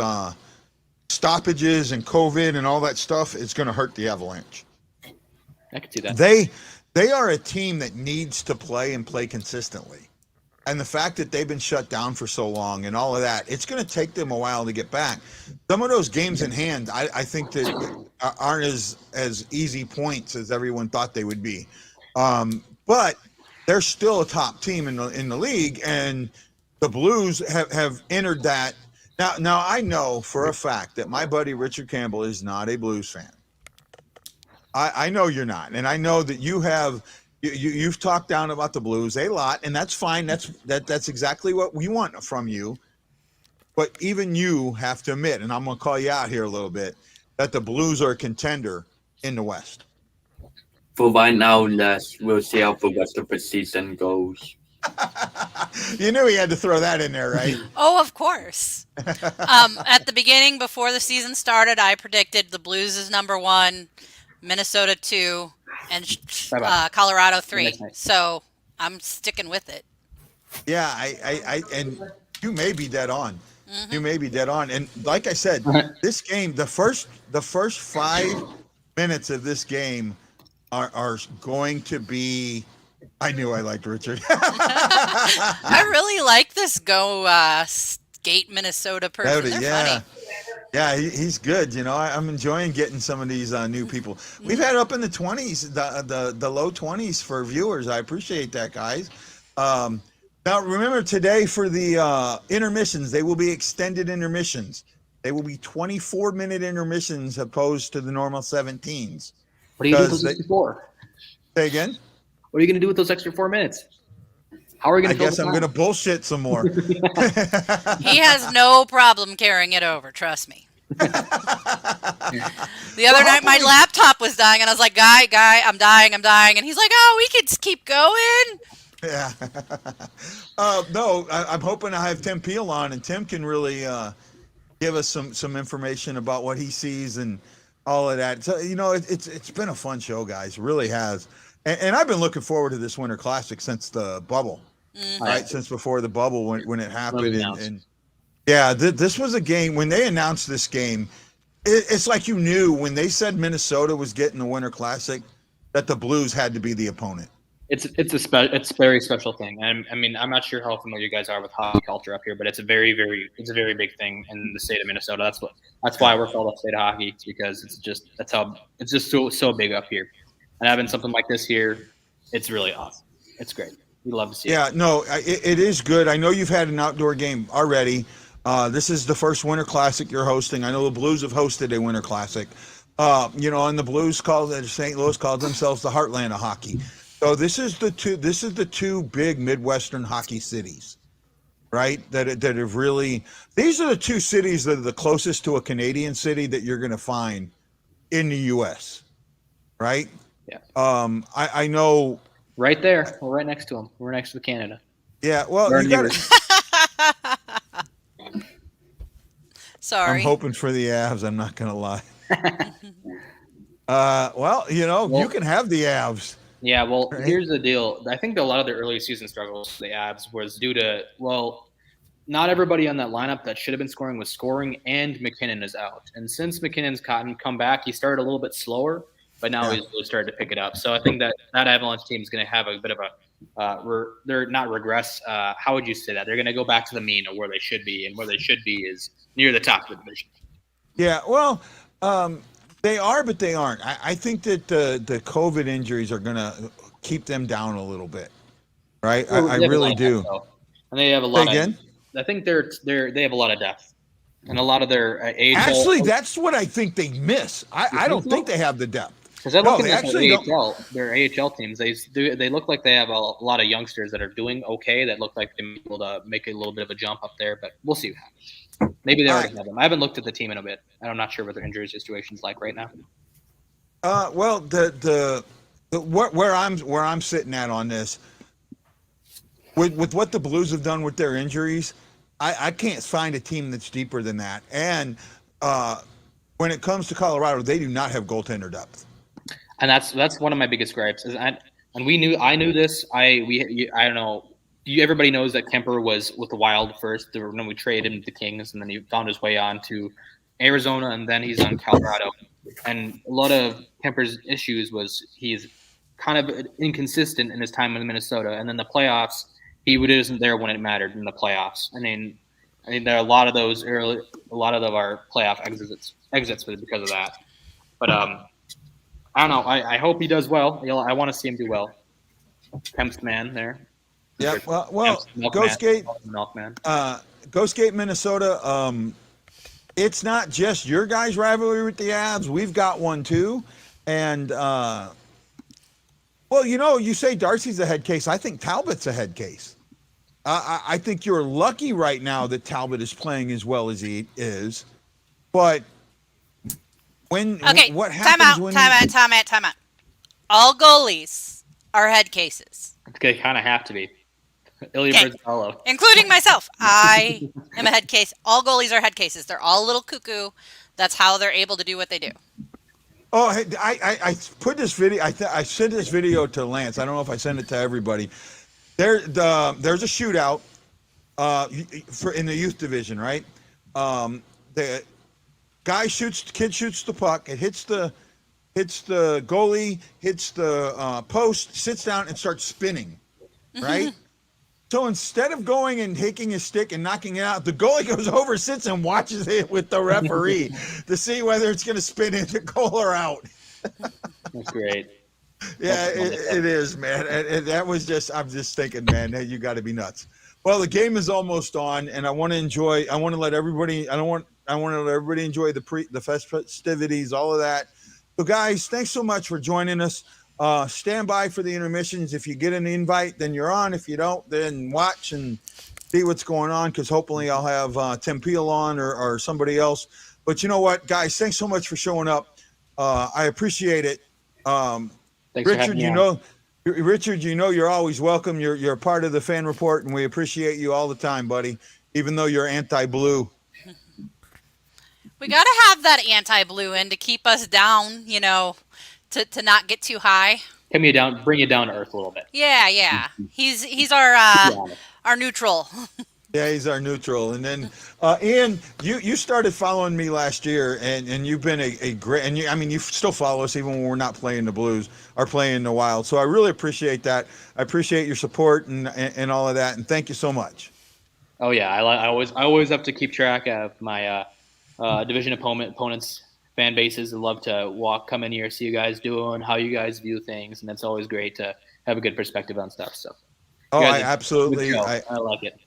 stoppages and COVID and all that stuff is going to hurt the Avalanche. I can see that. They are a team that needs to play and play consistently. And the fact that they've been shut down for so long and all of that, it's going to take them a while to get back. Some of those games in hand, I think that aren't as easy points as everyone thought they would be. But they're still a top team in the league, and the Blues have entered that. Now I know for a fact that my buddy Richard Campbell is not a Blues fan. I know you're not, and I know that you have. You've talked down about the Blues a lot, and that's fine. That's exactly what we want from you. But even you have to admit, and I'm going to call you out here a little bit, that the Blues are a contender in the West. For right now, Les, we'll see how the rest of the season goes. You knew he had to throw that in there, right? Oh, of course. At the beginning, before the season started, I predicted the Blues is number 1, Minnesota 2, and Colorado 3. So I'm sticking with it. Yeah, I and you may be dead on. Mm-hmm. You may be dead on. And like I said, this game, the first 5 minutes of this game are going to be. I knew I liked Richard. I really like this skate Minnesota person. They're funny. Yeah, he's good. I'm enjoying getting some of these new people. We've had up in the 20s, the low 20s for viewers. I appreciate that, guys. Now, remember today for the intermissions, they will be extended intermissions. They will be 24-minute intermissions opposed to the normal 17s. What do you do those before? Say again? What are you going to do with those extra 4 minutes? How are we going to? I guess I'm going to bullshit some more. He has no problem carrying it over. Trust me. The other night, my laptop was dying, and I was like, "Guy, I'm dying," and he's like, "Oh, we could keep going." Yeah. No, I'm hoping I have Tim Peel on, and Tim can really give us some information about what he sees and all of that. So it's been a fun show, guys. It really has. And I've been looking forward to this Winter Classic since the bubble, right? Since before the bubble when it happened. And yeah, this was a game when they announced this game. It's like you knew when they said Minnesota was getting the Winter Classic that the Blues had to be the opponent. It's a very special thing. I mean, I'm not sure how familiar you guys are with hockey culture up here, but it's a very big thing in the state of Minnesota. That's why we're called the state of hockey, because it's just so big up here. And having something like this here, it's really awesome. It's great. We love to see it. Yeah, no, it is good. I know you've had an outdoor game already. This is the first Winter Classic you're hosting. I know the Blues have hosted a Winter Classic. And the Blues St. Louis called themselves the heartland of hockey. So this is the two big Midwestern hockey cities, right? That have really. These are the two cities that are the closest to a Canadian city that you're going to find in the U.S. Right? Yeah. I know. Right there, we're right next to them. We're next to Canada. Yeah. Well, you got. Sorry. I'm hoping for the Avs. I'm not going to lie. You can have the Avs. Yeah, well, Here's the deal. I think a lot of the early season struggles for the Avs was due to, not everybody on that lineup that should have been scoring was scoring, and McKinnon is out. And since McKinnon's come back, he started a little bit slower, but now he's really started to pick it up. So I think that Avalanche team is going to have a bit of they're not regress. How would you say that? They're going to go back to the mean of where they should be, and where they should be is near the top of the division. Yeah, well, they are, but they aren't. I think that the COVID injuries are going to keep them down a little bit, right? I really do. And they have a lot of. I think they have a lot of depth, and a lot of their AHL. Actually, that's what I think they miss. I don't think they have the depth. Because I look at their AHL teams. They look like they have a lot of youngsters that are doing okay. That look like they're able to make a little bit of a jump up there. But we'll see what happens. Maybe they already have them. I haven't looked at the team in a bit, and I'm not sure what their injury situation's like right now. Well, where I'm sitting at on this, with what the Blues have done with their injuries, I can't find a team that's deeper than that. And when it comes to Colorado, they do not have goaltender depth. And that's one of my biggest gripes. I knew this. I don't know. Everybody knows that Kemper was with the Wild first. Then we traded him to the Kings, and then he found his way on to Arizona, and then he's on Colorado. And a lot of Kemper's issues was he's kind of inconsistent in his time in Minnesota. And then the playoffs, he isn't there when it mattered in the playoffs. I mean, there are a lot of our playoff exits because of that. But I don't know. I hope he does well. I want to see him do well. Kemp's man there. Yeah, well, Ghostgate, Minnesota. It's not just your guys' rivalry with the Avs. We've got one too, and you say Darcy's a head case. I think Talbot's a head case. I think you're lucky right now that Talbot is playing as well as he is, but what happens time out. All goalies are head cases. They kind of have to be. Ilya Brzalo. Including myself. I am a head case. All goalies are head cases. They're all a little cuckoo. That's how they're able to do what they do. Oh, hey, I put this video. I sent this video to Lance. I don't know if I sent it to everybody. There's a shootout in the youth division, right? The kid shoots the puck. It hits the goalie, hits the post, sits down, and starts spinning, right? So instead of going and taking his stick and knocking it out, the goalie goes over, sits, and watches it with the referee to see whether it's going to spin into goal or out. That's great. Yeah, it is, man. And that was I'm just thinking, man, hey, you got to be nuts. Well, the game is almost on, and I want to let everybody enjoy the festivities, all of that. So, guys, thanks so much for joining us. Stand by for the intermissions. If you get an invite, then you're on. If you don't, then watch and see what's going on, because hopefully I'll have Tim Peel on or somebody else. But you know what, guys? Thanks so much for showing up. I appreciate it. Richard, Richard, you're always welcome. You're a part of the fan report, and we appreciate you all the time, buddy, even though you're anti-blue. We got to have that anti-blue in to keep us down, to not get too high. Bring you down to earth a little bit. Yeah. He's our neutral. Yeah, he's our neutral. And then, Ian, you started following me last year, and you've been a great, and you still follow us even when we're not playing the Blues or playing the Wild. So I really appreciate that. I appreciate your support and all of that. And thank you so much. Oh yeah, I always have to keep track of my division opponents' fan bases. I love to come in here, see you guys doing, how you guys view things, and it's always great to have a good perspective on stuff. So. I absolutely, I like it.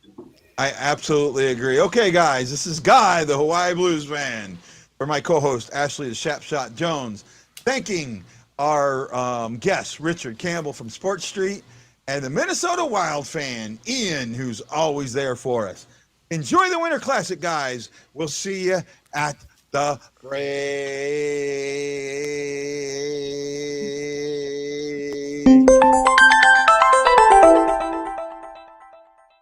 I absolutely agree. Okay, guys, this is Guy, the Hawaii Blues fan, for my co-host, Ashley the Shapshot Jones, thanking our guest, Richard Campbell from Sports Street, and the Minnesota Wild fan, Ian, who's always there for us. Enjoy the Winter Classic, guys. We'll see you at the break.